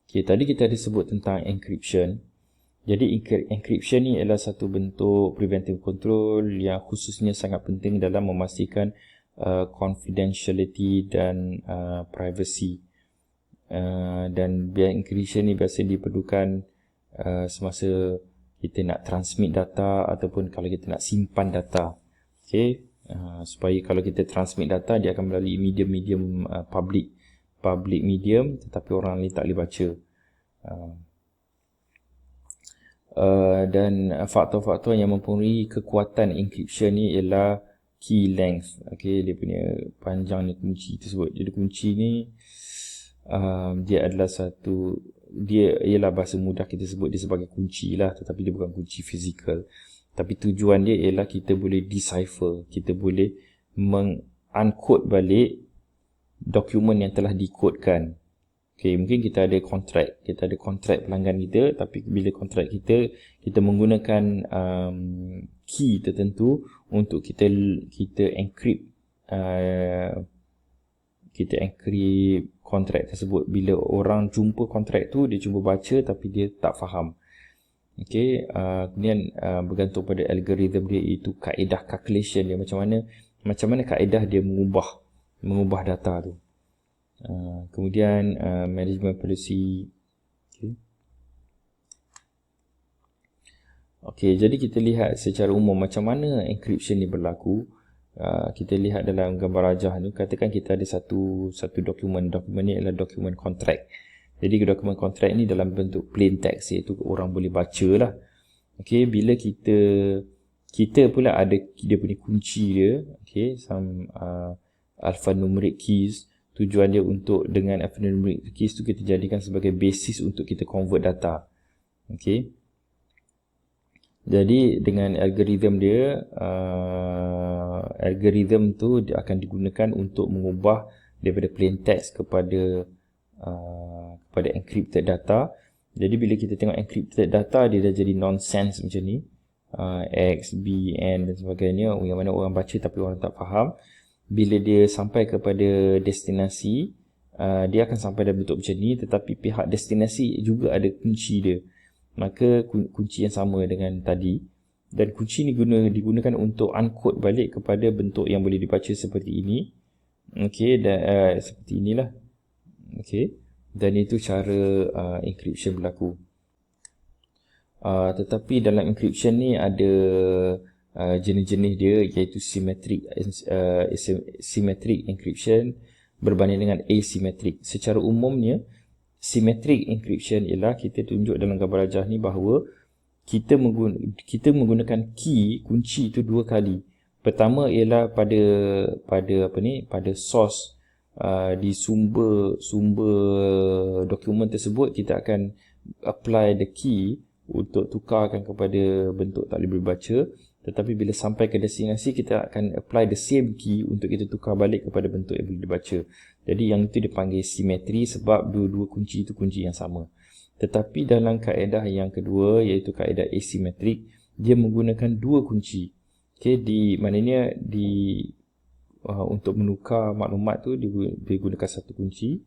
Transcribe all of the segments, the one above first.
Okay, tadi kita ada sebut tentang encryption. Jadi encryption ni adalah satu bentuk preventive control yang khususnya sangat penting dalam memastikan confidentiality dan privacy. Dan biar encryption ni biasanya diperlukan semasa kita nak transmit data ataupun kalau kita nak simpan data. Okay, supaya kalau kita transmit data dia akan melalui medium public medium, tetapi orang lain tak boleh baca. Dan faktor-faktor yang mempengaruhi kekuatan encryption ni ialah key length. Okay, dia punya panjang ni kunci tersebut. Jadi kunci ni dia adalah dia ialah bahasa mudah kita sebut dia sebagai kunci lah, tetapi dia bukan kunci fizikal. Tapi tujuan dia ialah kita boleh decipher, kita boleh uncode balik dokumen yang telah dikodekan. Okay, mungkin kita ada kontrak pelanggan kita, tapi bila kontrak kita menggunakan key tertentu untuk kita encrypt kontrak tersebut. Bila orang jumpa kontrak tu, dia cuba baca tapi dia tak faham. Okay, kemudian bergantung pada algoritma dia, itu kaedah calculation dia macam mana kaedah dia mengubah data tu. Kemudian management policy. Okay, jadi kita lihat secara umum macam mana encryption ni berlaku. Kita lihat dalam gambar rajah ni, katakan kita ada satu dokumen ni adalah dokumen kontrak. Jadi dokumen kontrak ni dalam bentuk plain text, iaitu orang boleh baca lah. Okay, bila kita pula ada dia punya kunci dia. Okay, some alphanumeric keys. Tujuan dia untuk dengan alphanumeric keys tu kita jadikan sebagai basis untuk kita convert data. Okay, jadi dengan algoritma dia, algoritma tu dia akan digunakan untuk mengubah daripada plain text kepada encrypted data. Jadi bila kita tengok encrypted data, dia dah jadi nonsense macam ni, X, B, N dan sebagainya, yang mana orang baca tapi orang tak faham. Bila dia sampai kepada destinasi, dia akan sampai dalam bentuk macam ni, tetapi pihak destinasi juga ada kunci dia. Maka kunci yang sama dengan tadi, dan kunci ni digunakan untuk uncode balik kepada bentuk yang boleh dibaca seperti ini. Okey, dan seperti inilah. Okey, dan itu cara encryption berlaku. Tetapi dalam encryption ni ada jenis-jenis dia, iaitu symmetric encryption berbanding dengan asymmetric. Secara umumnya symmetric encryption ialah kita tunjuk dalam gambar rajah ni bahawa kita menggunakan key kunci itu dua kali. Pertama ialah pada source, di sumber dokumen tersebut kita akan apply the key untuk tukarkan kepada bentuk tak boleh dibaca. Tetapi bila sampai ke destinasi, kita akan apply the same key untuk kita tukar balik kepada bentuk yang boleh dibaca. Jadi yang itu dipanggil simetri sebab dua-dua kunci itu kunci yang sama. Tetapi dalam kaedah yang kedua, iaitu kaedah asymmetric, dia menggunakan dua kunci. Okay, maknanya untuk menukar maklumat tu dia gunakan satu kunci.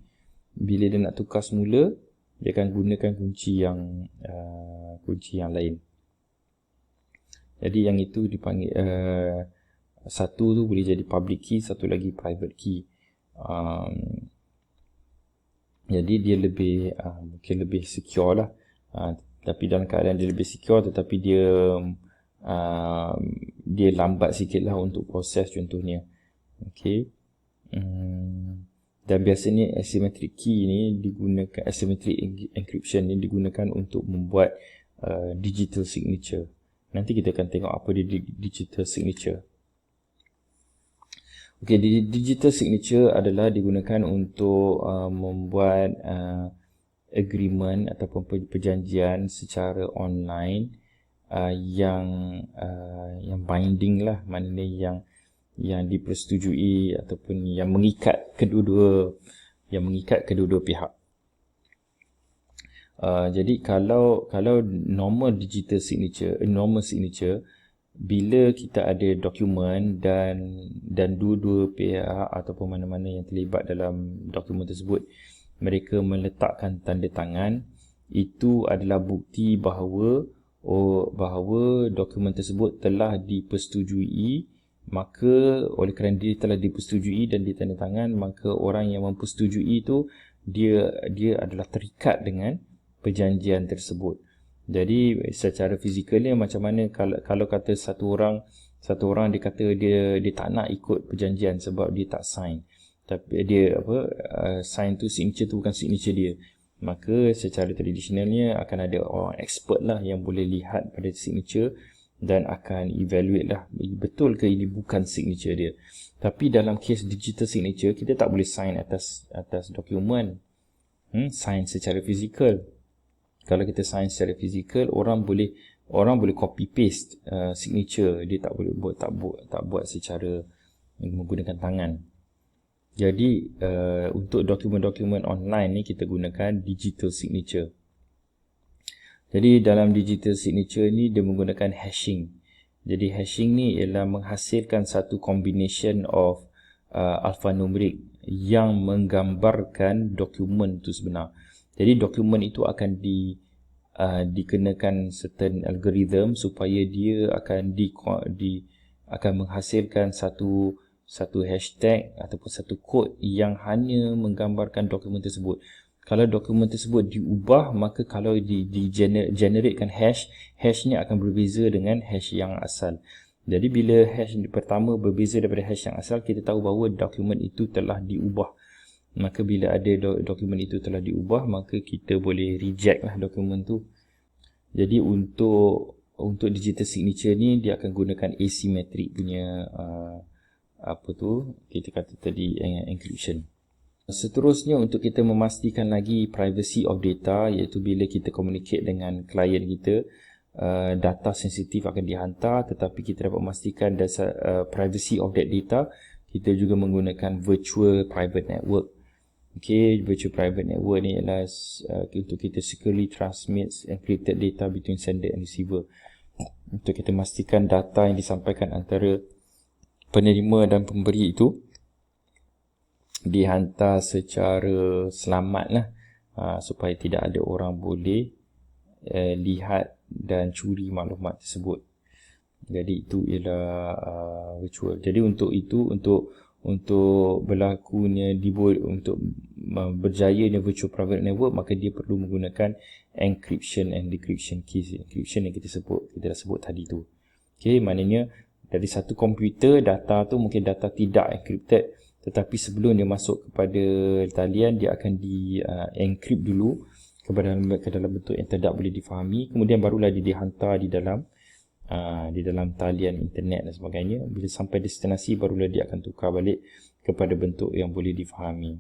Bila dia nak tukar semula, dia akan gunakan kunci yang lain. Jadi yang itu dipanggil satu tu boleh jadi public key, satu lagi private key. Jadi dia mungkin lebih secure lah. Tapi dalam keadaan dia lebih secure, tetapi dia lambat sikit lah untuk proses contohnya. Okay. Dan biasanya asymmetric key ni digunakan, asymmetric encryption ni digunakan untuk membuat digital signature. Nanti kita akan tengok apa dia digital signature. Okay, digital signature adalah digunakan untuk membuat agreement ataupun perjanjian secara online yang binding lah, maknanya yang dipersetujui ataupun yang mengikat kedua-dua pihak. Jadi kalau normal signature, bila kita ada dokumen dan dua-dua pihak ataupun mana-mana yang terlibat dalam dokumen tersebut mereka meletakkan tanda tangan, itu adalah bukti bahawa dokumen tersebut telah dipersetujui. Maka oleh kerana dia telah dipersetujui dan ditandatangan, maka orang yang mempersetujui itu dia adalah terikat dengan perjanjian tersebut. Jadi secara fizikalnya macam mana kalau kata satu orang dia kata dia tak nak ikut perjanjian sebab dia tak sign, tapi dia sign tu, signature tu bukan signature dia, maka secara tradisionalnya akan ada orang expert lah yang boleh lihat pada signature dan akan evaluate lah betul ke ini bukan signature dia. Tapi dalam kes digital signature, kita tak boleh sign atas dokumen, sign secara fizikal. Kalau kita sign secara fizikal, orang boleh copy paste signature, dia tak boleh buat secara menggunakan tangan. Jadi untuk dokumen-dokumen online ni kita gunakan digital signature. Jadi dalam digital signature ni dia menggunakan hashing. Jadi hashing ni ialah menghasilkan satu combination of alphanumerik yang menggambarkan dokumen itu sebenar. Jadi dokumen itu akan dikenakan certain algorithm supaya dia akan akan menghasilkan satu hashtag ataupun satu kod yang hanya menggambarkan dokumen tersebut. Kalau dokumen tersebut diubah, maka kalau generatekan hashnya akan berbeza dengan hash yang asal. Jadi bila hash pertama berbeza daripada hash yang asal, kita tahu bahawa dokumen itu telah diubah. Maka bila ada dokumen itu telah diubah, maka kita boleh reject lah dokumen tu. Jadi untuk digital signature ni dia akan gunakan asymmetric punya kita kata tadi encryption. Seterusnya, untuk kita memastikan lagi privacy of data, iaitu bila kita communicate dengan klien kita, data sensitif akan dihantar, tetapi kita dapat memastikan privacy of that data, kita juga menggunakan virtual private network. Virtual private network ni adalah untuk kita securely transmit encrypted data between sender and receiver. Untuk kita memastikan data yang disampaikan antara penerima dan pemberi itu dihantar secara selamat lah, supaya tidak ada orang boleh lihat dan curi maklumat tersebut. Jadi itu ialah virtual. Jadi untuk berlakunya untuk berjayanya virtual private network, maka dia perlu menggunakan encryption and decryption keys. Encryption yang kita dah sebut tadi tu. Maknanya dari satu komputer, data tu mungkin data tidak encrypted, tetapi sebelum dia masuk kepada talian, dia akan di-encrypt dulu ke dalam bentuk yang tidak boleh difahami. Kemudian barulah dia dihantar di dalam talian internet dan sebagainya. Bila sampai destinasi, barulah dia akan tukar balik kepada bentuk yang boleh difahami.